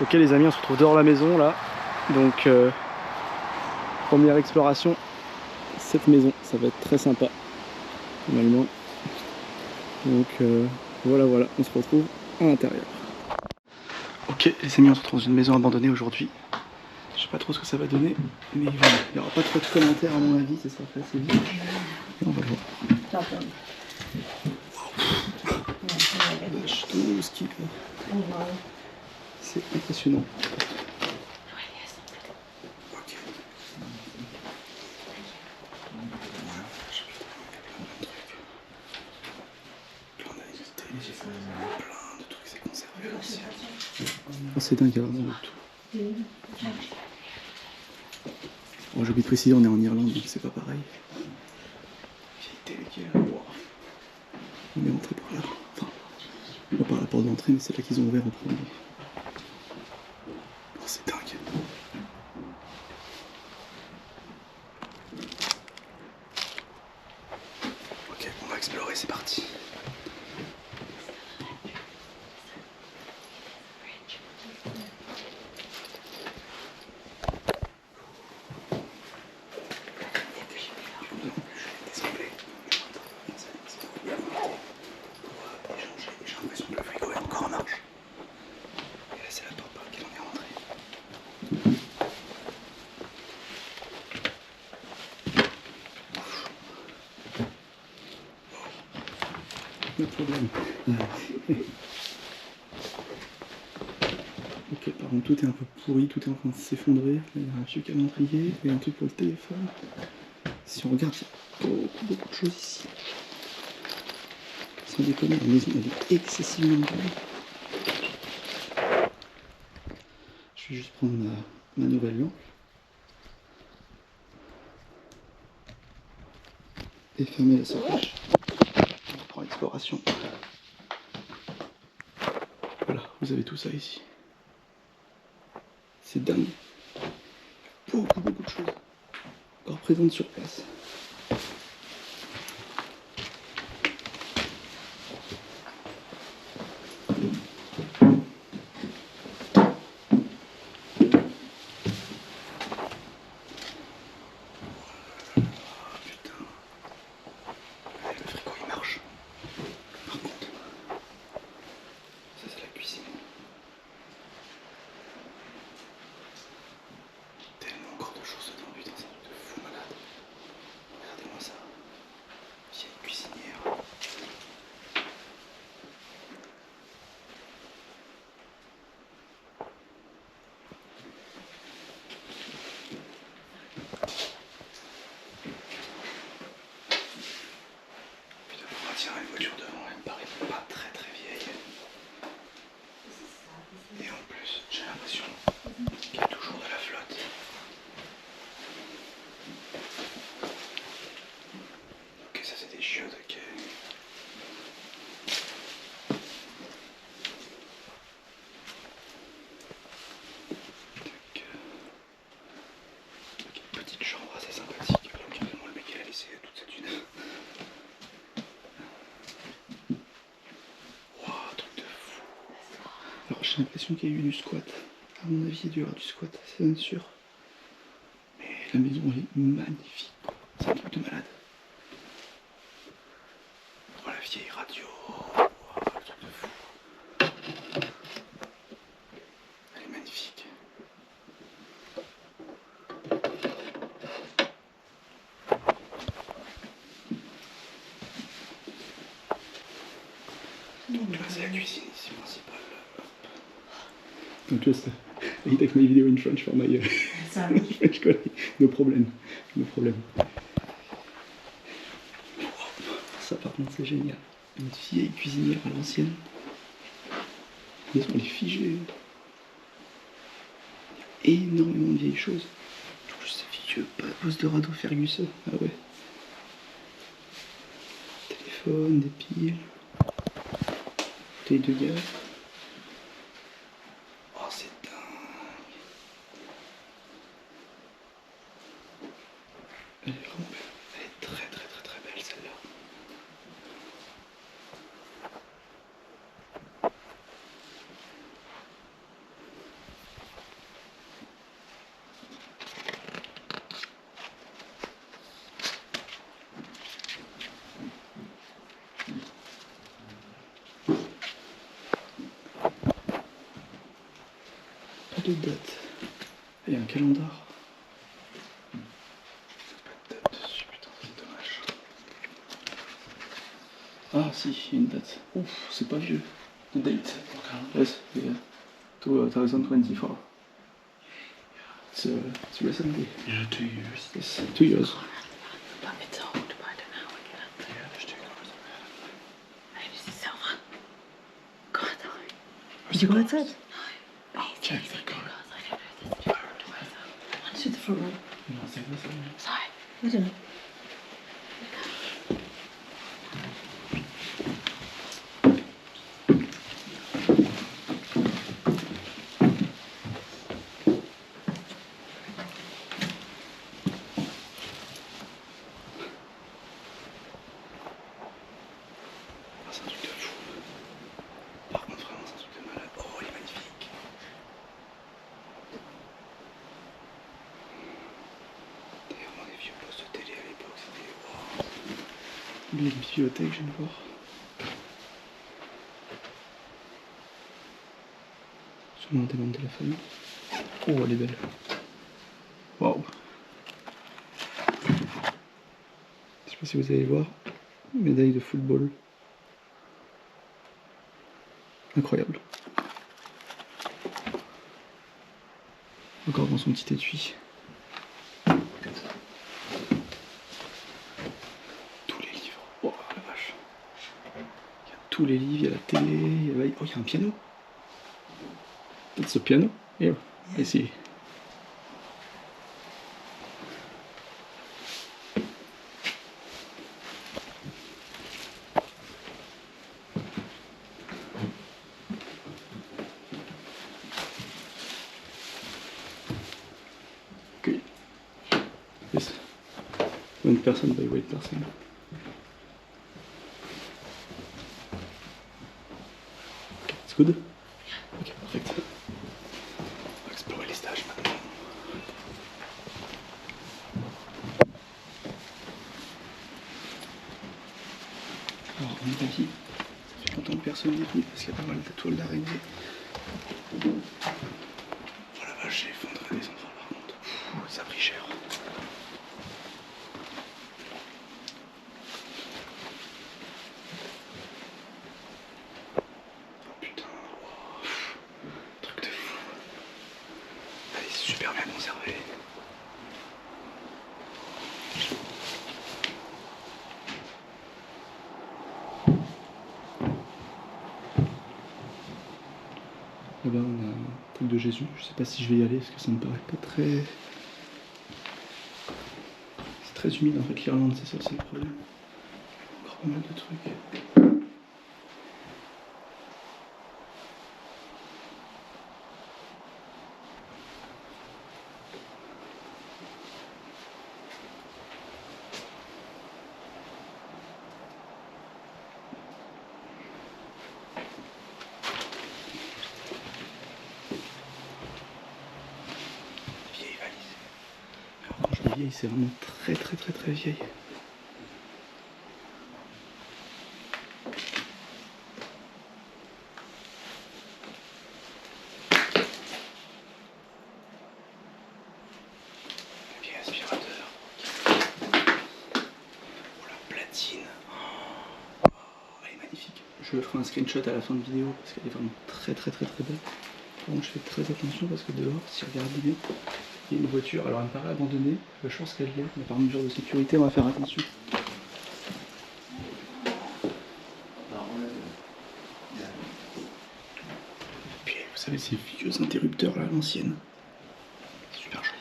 Ok les amis, on se retrouve dehors de la maison là. Donc première exploration, cette maison, ça va être très sympa normalement. Donc voilà, on se retrouve à l'intérieur. Ok les amis, on se retrouve dans une maison abandonnée aujourd'hui. Je sais pas trop ce que ça va donner, mais il n'y aura pas trop de commentaires à mon avis, ça sera assez vite. Et on va voir. Vache, tout ce qui c'est impressionnant. Ok. Plein de trucs, c'est conservé à l'ancienne. Oh, c'est dingue, il y a vraiment de tout. Bon, j'ai oublié de préciser, on est en Irlande, donc c'est pas pareil. Vieille télé qui est là. Wow. On est entré par là. Enfin, pas par la porte d'entrée, mais c'est là qu'ils ont ouvert en premier. Oh, c'est dingue. Ok, on va explorer, c'est parti. J'ai l'impression que le frigo est encore en marche. Et là, c'est la porte par laquelle on est rentré. Pas de problème. Ok, par contre, tout est un peu pourri, tout est en train de s'effondrer. Là, il y a un vieux calendrier et un truc pour le téléphone. Si on regarde, il y a beaucoup de choses ici. Sans déconner, la maison elle est excessivement grande. Je vais juste prendre ma nouvelle lampe. Et fermer la sacoche. On reprend l'exploration. Voilà, vous avez tout ça ici. C'est dingue. Beaucoup de choses. Encore présentes sur place. Le frigo il marche. Par contre, ça c'est la cuisine. Tellement encore de choses dedans, putain, c'est un truc de fou malade. Regardez-moi ça. Vieille cuisinière. Puis là, on tirer une voiture devant, elle me paraît pas très vieille. Et en plus, j'ai l'impression qu'il y a toujours de la flotte. Ok, ça c'est des chiottes, ok. Tac. Ok, petite chambre assez sympathique. Donc carrément le mec il a laissé toute cette une. Waouh, truc de fou. Alors j'ai l'impression qu'il y a eu du squat. À mon avis, il y a dû y avoir du squat, c'est sûr. Mais la maison elle est magnifique. C'est un truc de malade. Oh la vieille radio. Oh, le truc de fou. Elle est magnifique. Donc là c'est la cuisine ici principale. Donc just I take my video in French for my French colleague. No problem. No problem. Ça par contre c'est génial. Une vieille cuisinière à l'ancienne. La maison elle est figée. Il y a énormément de vieilles choses. Tout juste ces vieux postes de radeau Ferguson. Ah ouais. Téléphone, des piles. Bouteille de gaz. Oh c'est dingue. Elle est vraiment belle. Elle est très belle celle-là. pas de date. Il y a un calendrier. Pas de date dessus, putain, c'est dommage. Ah si, il y a une date. Ouf, c'est pas vieux. The date. Yes, yeah. 2024. It's recently. Yeah, 2 years. Yes, 2 years. But it's old, but I don't know what you have. Yeah, there's 2 cars. Maybe it's silver. God, no. Is it what it said? No. Check the car. I don't know this. One to the front row. No, I think that's it. Sorry. I don't know. C'est un truc de fou. Par contre, vraiment, c'est un truc de malade. Oh, il est magnifique. D'ailleurs, moi, les vieux postes de télé à l'époque, c'était. Oh. Les bibliothèques, je viens de voir. Sûrement des membres de la famille. Oh, elle est belle. Waouh. Je sais pas si vous allez voir. Médaille de football. Incroyable. Encore dans son petit étui. Tous les livres. Oh la vache. Il y a tous les livres, il y a la télé, oh, il y a un piano. It's a piano. Here, I see. Okay. Yes. One person by one person. Okay, it's good. Ok, perfect. On va explorer les stages maintenant. Alors, en Italie, ça fait longtemps que personne n'est venu parce qu'il y a pas mal de toiles d'araignée. Oh la vache, j'ai effondré les centrales par contre. Ça a pris cher. Oh putain, wow. Truc de fou. Elle est super bien conservée. Là-bas, on a un truc de Jésus. Je sais pas si je vais y aller parce que ça me paraît pas très. C'est très humide en fait, l'Irlande, c'est ça, c'est le problème. Encore pas mal de trucs. Vieille valise. Alors quand je dis vieille, c'est vraiment très vieille. Un vieil aspirateur. Oh la platine. Oh, elle est magnifique. Je ferai un screenshot à la fin de vidéo parce qu'elle est vraiment très belle. Par contre, je fais très attention parce que dehors, si vous regardez bien, il y a une voiture. Alors elle me paraît abandonnée, je pense qu'elle l'est, mais par mesure de sécurité, on va faire attention. Puis vous savez, ces vieux interrupteurs là, à l'ancienne. Super joli.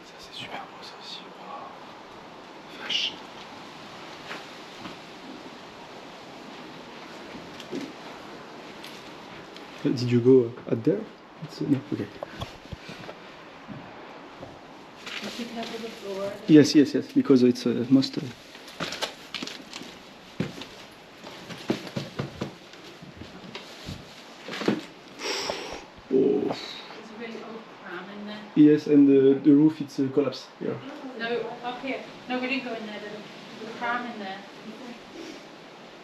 Ça c'est super beau ça aussi. Wow. Vache. Did you go out there? No, okay. Is it have the floor? Yes, because it's most. Oh. There's a really old pram in there. Yes, and the roof it's collapsed here. No, up here. No, we didn't go in there, did we?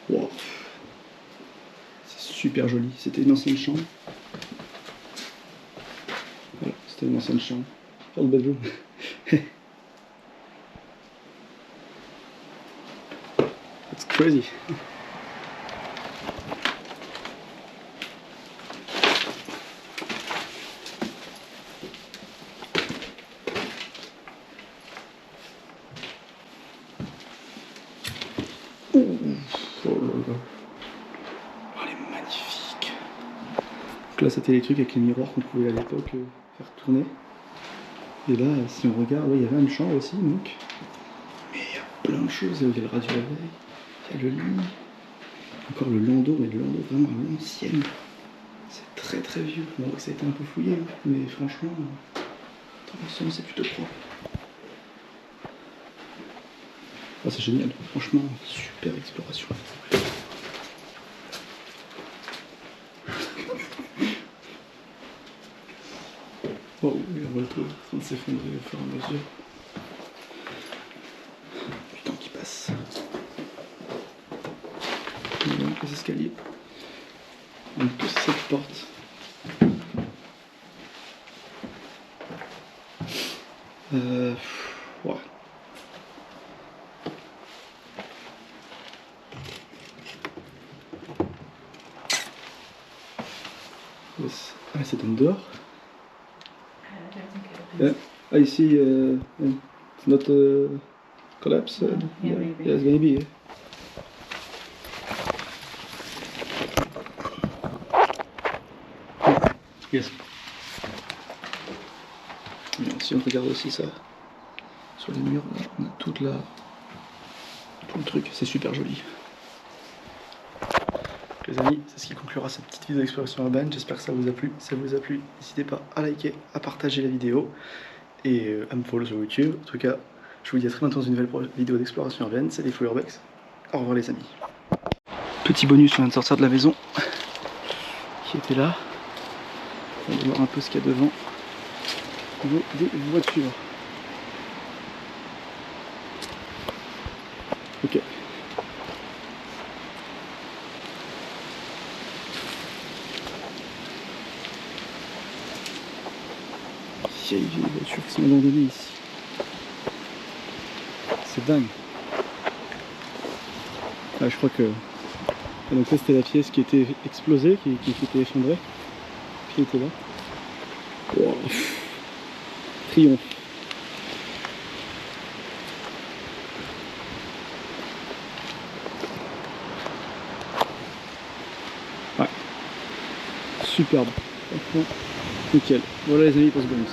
Wow. C'est super joli. C'était une ancienne chambre. Voilà, c'était une ancienne chambre. Old bedroom. That's crazy. Oh là là. Oh, elle est magnifique. Donc là, c'était les trucs avec les miroirs qu'on pouvait à l'époque faire tourner. Et là, si on regarde, ouais, il y avait une chambre aussi, donc. Mais il y a plein de choses. Il y a le radio réveil, il y a le lit, encore le landau, mais le landau vraiment à l'ancienne. C'est très très vieux. Bon, ça a été un peu fouillé, hein, mais franchement, dans l'ensemble, c'est plutôt propre. Ah, c'est génial, franchement, super exploration. Oh, le bateau est en train de s'effondrer au fur et à mesure. Du temps qui passe. Et donc les escaliers. Donc tous cette porte. Ouais. Yes. Ah, ça donne dehors. Yeah, I see. It's not collapse. Yeah, maybe. Yes, maybe. Yeah. Yes. Alors, si on regarde aussi ça sur les murs, là, on a tout le truc. C'est super joli. Les amis, c'est ce qui conclura cette petite vidéo d'exploration urbaine. J'espère que ça vous a plu. Si ça vous a plu, n'hésitez pas à liker, à partager la vidéo et à me follow sur YouTube. En tout cas, je vous dis à très bientôt dans une nouvelle vidéo d'exploration urbaine. C'est les Full Urbex. Au revoir les amis. Petit bonus, on vient de sortir de la maison qui était là. On va voir un peu ce qu'il y a devant. Des voitures. Ok. Il y a des voitures qui sont abandonnées ici. C'est dingue. Ah, je crois que. Donc là c'était la pièce qui était explosée, qui était effondrée. Qui était là. Wow. Triomphe. Ouais. Superbe. Franchement, nickel. Voilà les amis pour ce bonus.